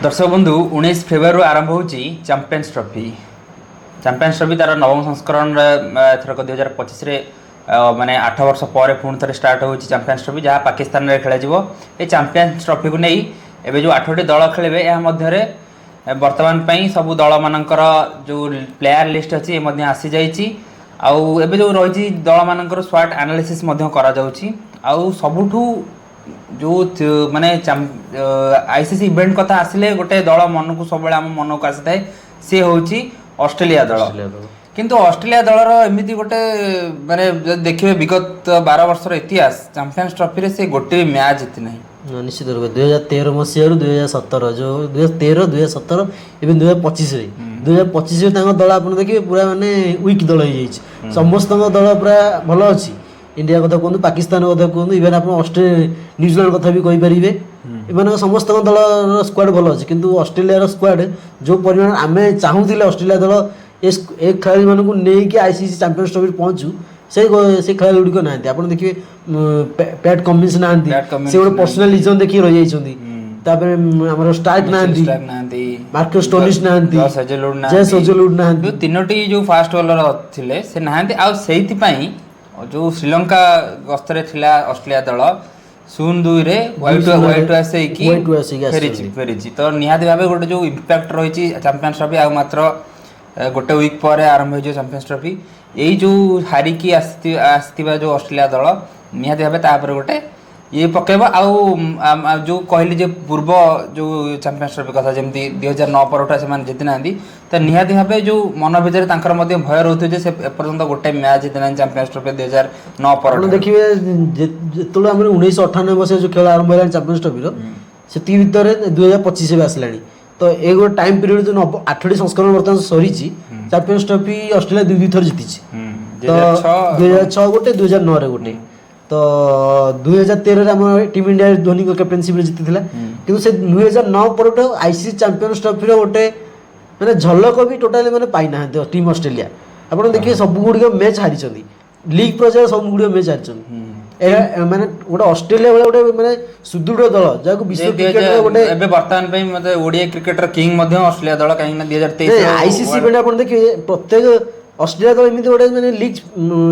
दर्शक बंधु 19 फेब्रुआरी आरंभ होची चैंपियंस ट्रॉफी तार नवम संस्करण एथरक 2025 रे माने 8 वर्ष पर पुणी थे स्टार्ट होची चैंपियंस ट्रॉफी जहाँ पाकिस्तान रे खेला जिवो। ए चैंपियंस ट्रॉफी को नहीं एबे जो 8टी दल खेलेबे या मध्य वर्तमान पई सब दल मानकर जो प्लेयर लिस्ट अछि ए मध्य आसी जाईची आउ एबे जो रही दल मानकर स्वाट एनालिसिस मध्य करा जाउची आउ सबुठू जो माने आईसीसी इवेंट कथा आसिले गोटे दल मन को सब आम मन को आसी थाए सी होची ऑस्ट्रेलिया दल। किंतु ऑस्ट्रेलिया दलर एमिति गोटे माने देखिए विगत 12 वर्षर इतिहास चैंपियंस ट्रॉफी रे से गोटे मैच जीति नहीं। निश्चित रूप 2013 मसीह 2017 जो 2013 2017 इवन 2025 रे 2025 रे दल आप देखिए पूरा माने वीक दल हो समस्त दल पूरा भल अच्छी इंडिया कथा कहूँ पाकिस्तान कथा कहूँ इवेन आप न्यूजीलैंड कथा भी कहींपारे एम समस्त दल स्क्वाड भल अच्छे किंतु ऑस्ट्रेलिया स्क्वाड जो परिमाण आम चाहूले ऑस्ट्रेलिया दल ए खेलाड़ी मानक नहीं आईसीसी चैंपियंस ट्रॉफी पहुँचू से खेला गुड़िक ना आप देखिए पैट कमिंस ना से गोटे पर्सनालिज्म देखिए रही जाइए स्टार्क ना मार्कस स्टोनिस ना जेस हेजलवुड ना तीनोटी जो फास्ट बॉलर थिले से नहांती आ सेहिति पई जो श्रीलंका गस्तरे थिला ऑस्ट्रेलिया दल शून 2 रे वाइट आसे की फेरिची तो निहाती भाबे गोटे जो इंपैक्ट रही चैंपियंस ट्रॉफी आ मात्र गोटे वीक पर आरंभ हो चैंपियंस ट्रॉफी यही जो हारिकी आसथिबा जो ऑस्ट्रेलिया दल निहाती भाबे तापर गोटे ये पकेबा आउ जो कहली जे पूर्व जो चैंपियंस ट्रॉफी कथा जमती 2009 पर उठा से जीति ना तो निहाती भावे जो मन भितर तांकर मध्य भय रोथे जे से एपर्यंत गोटे मैच जीति ना चैंपियंस ट्रॉफी 2009 पर देखिए जेतलो हमर 1998 मसे जो खेल आरंभ होला चैंपियंस ट्रॉफी रो सेति भितर 2025 में आसलानी तो ए गो टाइम पीरियड जो 8टी संस्करण वर्तमान सरीची चैंपियंस ट्रॉफी ऑस्ट्रेलिया दुई थर जीतिची तो 2006 गोटे 2009 रे गोटे तो 2013 आम टीम इंडिया धोनी को कैप्टेनशिप जीति कि से 2009 पर आईसीसी चैंपियंस ट्रॉफी गोटे मैंने झलक भी टोटाली मैंने पाई ना टीम ऑस्ट्रेलिया आप देखिए सब गुड़िक मैच हारी लीग पर्यायर सब गुड़िक मैच हारी माने गोटे ऑस्ट्रेलिया वाला गोटे माने सुदृढ़ दल जहां विश्व क्रिकेट गोटे एबे वर्तमान पे मते ओडिया क्रिकेटर किंग मध्ये ऑस्ट्रेलिया दल काहे ना 2023 आईसीसी इवेंट आप देखिए प्रत्येक ऑस्ट्रेलिया दल एमिति गोटे माने लीग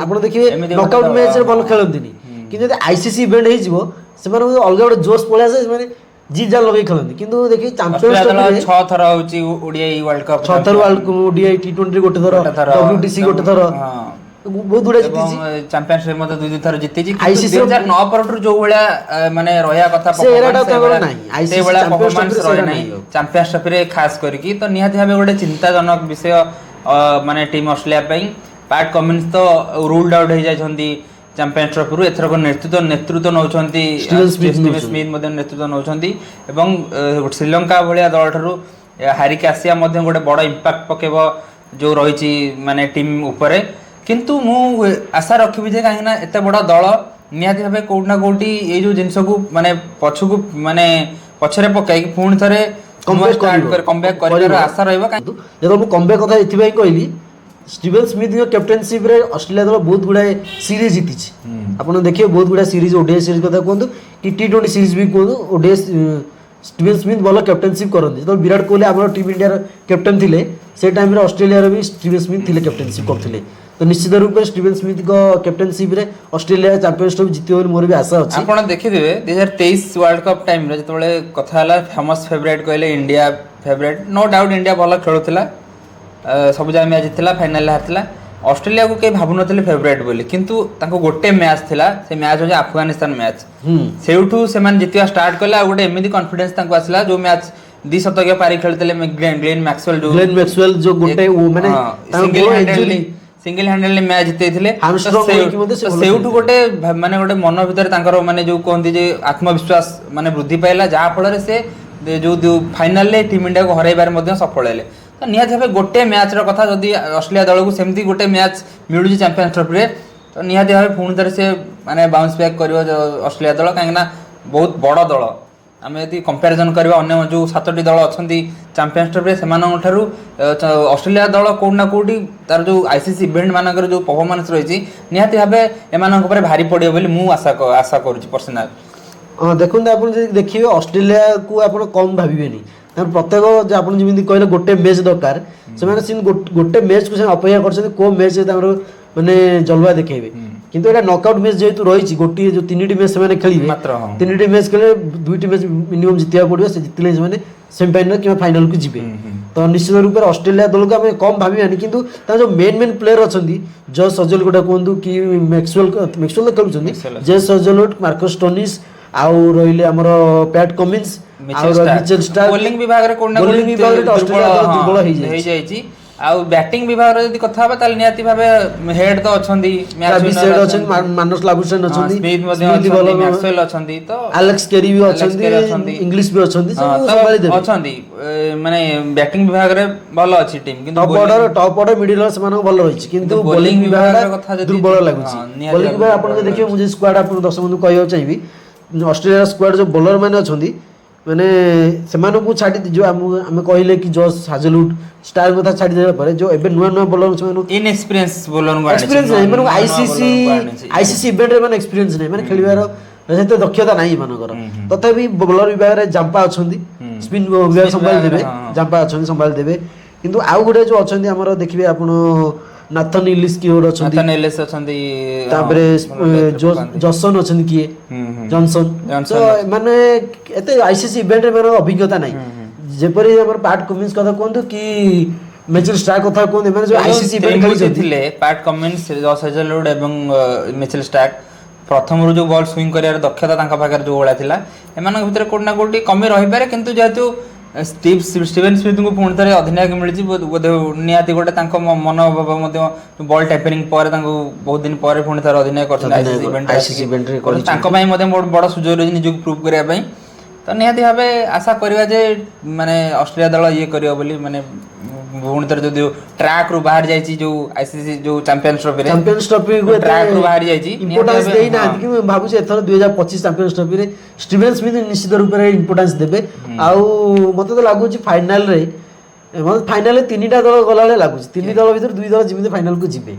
आप देखिए नॉकआउट मैच रे भल खेलंतिनी कि आईसीसी इवेंट हो अलग गोटे जोश पळा से माने जी जान लगे खेलती किंतु देखिए चैंपियंस ट्रॉफी 6 थर होची ओडीआई वर्ल्ड कप 6 थर वर्ल्ड ओडीआई टी20 गोटे थर डब्ल्यूटीसी गोटे थर बहुत गुडा जीती चैंपियनशिप मते दुई थर जीती जी आईसीसी 2009 पर जो बळा माने रहया कथा परफॉर्मेंस से बळा परफॉर्मेंस रहे नहीं चैंपियंस ट्रॉफी रे खास करके तो निहाती भाबे गोटे चिंताजनक विषय माने टीम ऑस्ट्रेलिया पई पैट कमिंस तो रूल्ड आउट हो जाय छंती चैंपियंस ट्रॉफी रु एथरक नेतृत्व नौचंती स्टीवन स्मिथ मध्य नेतृत्व नौचंती एवं श्रीलंका भलिया दल ठारू हारिके आसिया मध्य गोटे बड़ इंपैक्ट पकेबो जो रही माने टीम उपरे किंतु मु आशा रखिबि जे काहे ना एते बड़ दल निहाती भाबे कोउना कोउटी ए जो जिंस को माने पछकु माने पछरे पकाई पुणी थरे कमबैक करिवार आशा रहबो जब मु कमबैक कथा एथिबाई कहली स्टीवन स्मिथ कैप्टेनशिप रे ऑस्ट्रेलिया दल बहुत गुड़ाए सीरीज जीति आप देखिए बहुत गुड़ा सीरीज ओडीआई सीरीज कथा कहतु कि टी20 सीरीज भी कहतु ओडीआई स्टीवन स्मिथ भल कैप्टेनशिप करते जो विराट कोहली आम टीम इंडिया कैप्टेन थे से टाइम रे ऑस्ट्रेलिया भी स्टीवन स्मिथ थे कैप्टेनशिप करते तो निश्चित रूप से स्टीवन स्मिथ को कैप्टेनशिप रे ऑस्ट्रेलिया चैंपियंस ट्रॉफी जीतियो मोर भी आशा अछि। आपण देखिथिबे 2023 वर्ल्ड कप टाइम रे जतबेले कथा हला फेमस फेवरेट कहले India favourite no doubt India भल खेलुथिला सब जगह मैच जीतला फाइनल हारथिला ऑस्ट्रेलिया को कई भाबु नथिले फेवरेट बोली किंतु ताको गोटे मैच थिला से मैच हो अफगानिस्तान मैच सेउठू से मान जितिया स्टार्ट कला गोटे एमिति कॉन्फिडेंस ताको आसला जो मैच 2 शतक पारी खेलतले ग्लेन मैक्सवेल जो गोटे माने सिंगल हैंडली मैच जीतेथिले सेउठू गोटे माने गोटे मन भीतर तांकर माने जो कहंती जे आत्मविश्वास माने वृद्धि पाइला जहा फल से जो फाइनल ले टीम इंडिया को हराइबार मध्ये सफल हेले तो निहाती भावे गोटे मैच कथा जदि ऑस्ट्रेलिया दल को सेमती गोटे मैच मिलूची चैंपियंस ट्रॉफी रे तो निहाती भावे पुणी थे से माने बाउंस बैक करिवो ऑस्ट्रेलिया दल कहीं बहुत बड़ दल आम यदि कंपेरिजन करवा अन्य जो 7टी दल अच्छा चैंपियंस ट्रॉफी से ऑस्ट्रेलिया दल कोना कोटी तार जो आईसीसी इवेंट मानकर जो परफॉर्मेंस रही निहाती भावे एमान भारी पड़े बोली मु आशा करुच्ची पर्सनाल देखते आप देखिए ऑस्ट्रेलिया को आप कम भावेनि प्रत्येक जो आप कहले गोटे मैच दरकार से गोटे मैच को अपेक्षा कर को मैच माने जलवा देखेबे किंतु एटा नॉकआउट मैच जेतु रही गोटे जो 3टी मैच से खेलिए मात्र 3टी मैच खेले 2टी मैच मिनिमम जितिया पड़ो से जितले से सेमीफाइनल कि फाइनल को जीवे तो निश्चित रूप से ऑस्ट्रेलिया दल को आम कम भावी किंतु जो मेन प्लेयर अच्छा जज सजलवुड कहतु कि मैक्सवेल खेलुं जज सजलवुड मार्कस स्टोनिस आउ रहिले हमर PAT Cummins Mitchell Starc bowling विभाग रे कोन ऑस्ट्रेलिया दुर्बल हो जाई आउ बैटिंग विभाग रे यदि कथा हबा ताल नियाती भाबे हेड तो अछंदी मैच विनर अछंदी मानस लाबुसेन अछंदी स्मिथ मध्ये अछंदी मैक्सवेल अछंदी तो एलेक्स केरी भी अछंदी इंग्लिश भी अछंदी सब संभाली देबे अछंदी माने बैटिंग विभाग रे भलो अछि टीम किंतु टॉप ऑर्डर मिडिल ऑर्डर माने भलो रहिछि किंतु बॉलिंग विभाग रे कथा जदी दुर्बल लागुछि बॉलिंग विभाग आपण देखियो मुझे स्क्वाड आपण दर्शक बंधु कहयो चाहिबी ऑस्ट्रेलिया स्क्वाड जो बॉलर माने अछंदी माने सेमानो को छाडी जो हम कहले कि जॉस हाजलवुड स्टार कथा छाडी देला पर जो एबे नुवा नुवा बॉलर सेमानो इनएक्सपीरियंस बॉलर को एक्सपीरियंस नहीं माने आईसीसी इवेंट रे माने एक्सपीरियंस नहीं माने खेलिबार सेते दक्षता नाही मानकर तथापि बॉलर विभाग रे जांपा अछंदी स्पिन विभाग संभाल देबे जांपा अछंदी संभाल देबे किंतु आउ गुडे जो अछंदी हमर देखिबे आपण नाथन इलिस की ओर अछंदी नाथन इलिस अछंदी तापरे जॉनसन अछंदी किए जॉनसन तो माने एते आईसीसी इवेंट रे अभिज्ञता नाही जेपरि हमर पार्ट कमिंस कथा कोंतु कि मिचेल स्टार्क कथा कोंतु माने जो आईसीसी इवेंट खेली थिले पार्ट कमिंस जॉस हेजलवुड एवं मिचेल स्टार्क प्रथम जो बॉल स्विंग करियार दक्षता तांका पाकर जो ओळा थिला एमान भितर कोड ना कोडी कमी रहि पारे किंतु जेतु स्टीवन स्मिथ को पुणी थे अधिनायक मिली बोधे निहाती गोटे मनोभाव बॉल टैपरिंग पर बहुत दिन पर पुणी थे अधिनायक बड़ सुजोग रही निजक प्रूव करने तो निहाती भाव आशा करवा जे माने ऑस्ट्रेलिया दल ये कर माने पुणी थे जो ट्रैक रु बाहर जाइए जो आईसीसी जो चैंपियंस ट्रॉफी को ट्रैक रु बाहर जाइए इंपोर्टेंस देई ना कि मैं भाबु जे एथर 2025 चैंपियंस ट्रॉफी रे स्टीवन स्मिथ निश्चित रूप रे इंपोर्टेंस देबे आउ मते तो लागु छी फाइनल रे मतलब फाइनल रे तीनटा दल गलाले लागु छी तीन दल भीतर दुई दल जिमिते फाइनल को जिबे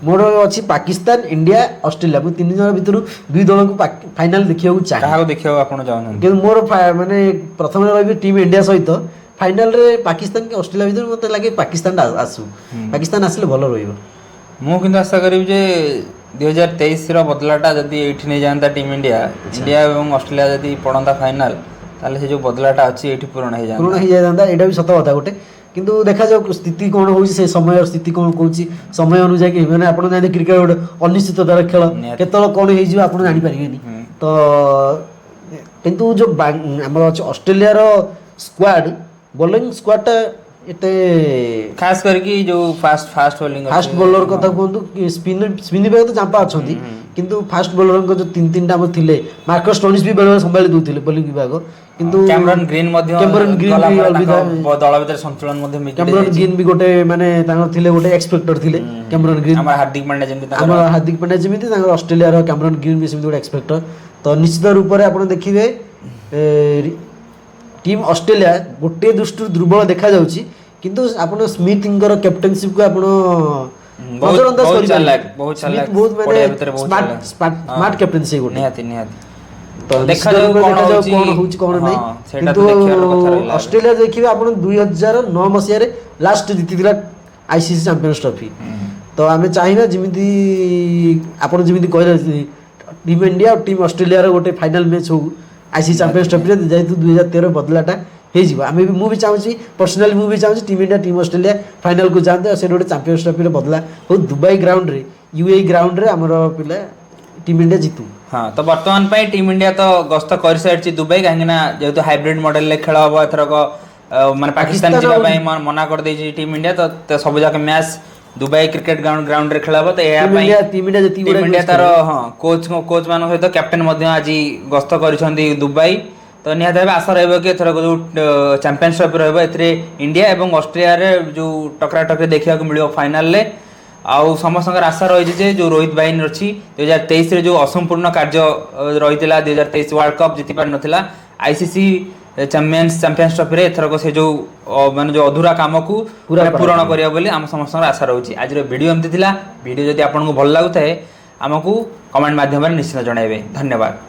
मोर अछि पाकिस्तान इंडिया ऑस्ट्रेलिया मु तीन जन भीतर दुई दल को फाइनल देखियो चाहे काहा को देखियो आपण जाउन कि मोर माने प्रथम रे रहबे टीम इंडिया सहित फाइनल रे पाकिस्तान के ऑस्ट्रेलिया भीतर मते लागे पाकिस्तान आसु पाकिस्तान आसले भलो रहिबो मु किंतु आशा करिब जे 2023 रो बदलाटा जदी एठी नै जानता टीम इंडिया एवं ऑस्ट्रेलिया जदी पडंता फाइनल ताले से जो बदलाटा अछि एठी पूर्ण हे जानता एटा भी सत कथा गोटे किंतु देखा जाऊ स्थिति कोन होई से समय स्थिति कोन कोची समय अनुसार कि माने आपण जाने क्रिकेट गोटे अनिश्चिततार खेल केतल कोन हे जिवो आपण जानि परिबेनी तो किंतु जो हमर ऑस्ट्रेलिया रो स्क्वाड बॉलिंग स्क्वाड एते खास करके जो फास्ट बॉलर कथा कहंतु स्पिन पे तो जांपा अछंती किंतु फास्ट बॉलर को जो तीन टा थिले मार्कस स्टोनिस भी बेले संभाली दोथिले बॉलिंग विभाग किंतु कैमरन ग्रीन भी दल भीतर संतुलन कैमरन ग्रीन भी गोटे माने तांगर थिले गोटे एक्सपेक्टर थिले कैमरन ग्रीन हमर हार्दिक पांड्या जेमिति तांगर ऑस्ट्रेलिया रो कैमरन ग्रीन भी सेमिति गोटे एक्सपेक्टर तो निश्चित रूप रे आपण देखिबे टीम ऑस्ट्रेलिया गोटे दृष्टि दुर्बल देखा जाउची किंतु आपण स्मिथर कैप्टेनशिप को आपण बहुत चालाक स्मार्ट कैप्टेनसी गोटे निहाती तो देखा जाऊ कोन होउची कोन नै किंतु ऑस्ट्रेलिया देखिबे आपण 2009 मसिया रे लास्ट जीतिदिला आईसीसी चैंपियंस ट्रॉफी तो आमे चाहिना जिमिति आपण जिमिति कहले टीम इंडिया और टीम ऑस्ट्रेलिया रो गोटे फाइनल मैच हो आईसीसी चैंपियंस ट्रॉफी रे जेतु 2013 बदलाटा हे जीव आमे भी मु भी चाहूची पर्सनली मु भी चाहूची team India team Australia final को जानते से गोटे चैंपियंस ट्रॉफी रे बदला हो दुबई ग्राउंड रे यूएई ग्राउंड रे हमर पिला टीम इंडिया जीतू हां तो वर्तमान पई टीम इंडिया तो गस्त कर साइड दुबई काहेना जेतु हाइब्रिड मॉडल ले खेल हबो एथरक माने पाकिस्तान जिला पई मना कर देजी टीम इंडिया तो सब जाके मैच दुबई क्रिकेट ग्राउंड रे खेलाबो तो एहा पई टीम इंडिया तार हां कोच मान सहित कैप्टन मध्ये आज गस्त करिसंदी दुबई तो निहात भाव आशा रही कि एथर जो चैंपियंस ट्रॉफी रही इंडिया और ऑस्ट्रेलिया रे जो टकरा टकरी देखा मिल फाइनल रे आउ समस्त आशा रही जो रोहित बाहिनी अच्छी 2023 जो असंपूर्ण कार्य रही 2023 वर्ल्ड कप जीति पार नाला आईसीसी चैंपियंस ट्रॉफी एथरक से जो माने जो अधूरा काम को पूरण करिया बोली हम समस्त आशा रही आज वीडियो एमती वीडियो जदि आपको भल लगुए आमको कमेंट माध्यम निश्चित जनइबे धन्यवाद।